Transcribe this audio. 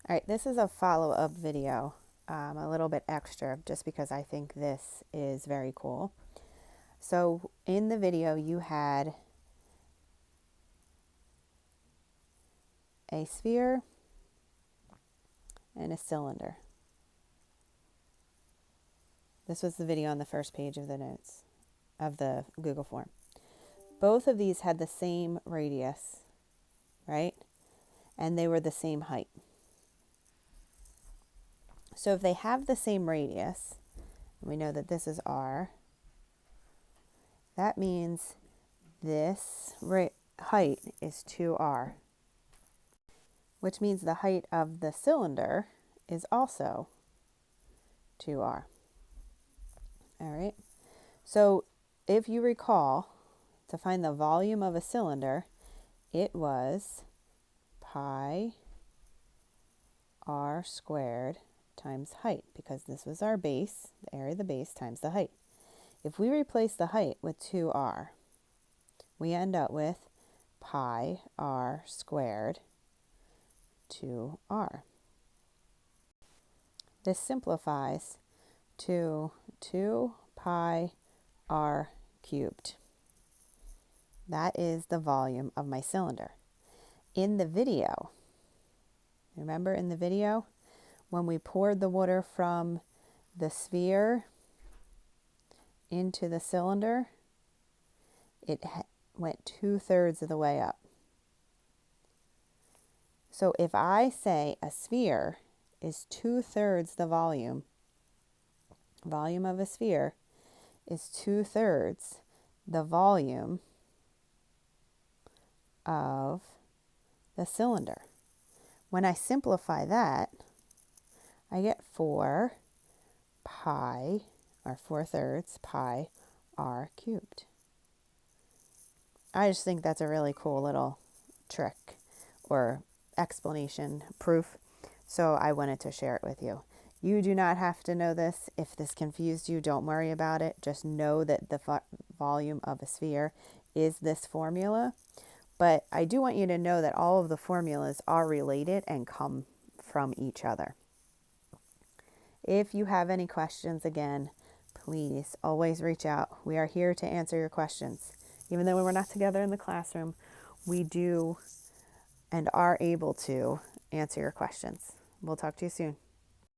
All right, this is a follow-up video, a little bit extra, just because I think this is very cool. So in the video, you had a sphere and a cylinder. This was the video on the first page of the notes of the Google form. Both of these had the same radius, right? And they were the same height. So if they have the same radius, and we know that this is r, that means this height is 2r, which means the height of the cylinder is also 2r. All right. So if you recall, to find the volume of a cylinder, it was pi r squared times height, because this was our base, the area of the base, times the height. If we replace the height with 2r, we end up with pi r squared 2r. This simplifies to 2 pi r cubed. That is the volume of my cylinder. In the video, remember in the video, when we poured the water from the sphere into the cylinder, it went 2/3 of the way up. So if I say a sphere is 2/3 the volume of a sphere is 2/3 the volume of the cylinder. When I simplify that, I get 4 pi, or 4/3 pi r cubed. I just think that's a really cool little trick or explanation, proof. So I wanted to share it with you. You do not have to know this. If this confused you, don't worry about it. Just know that the volume of a sphere is this formula. But I do want you to know that all of the formulas are related and come from each other. If you have any questions, again, please always reach out. We are here to answer your questions. Even though we're not together in the classroom, we do and are able to answer your questions. We'll talk to you soon.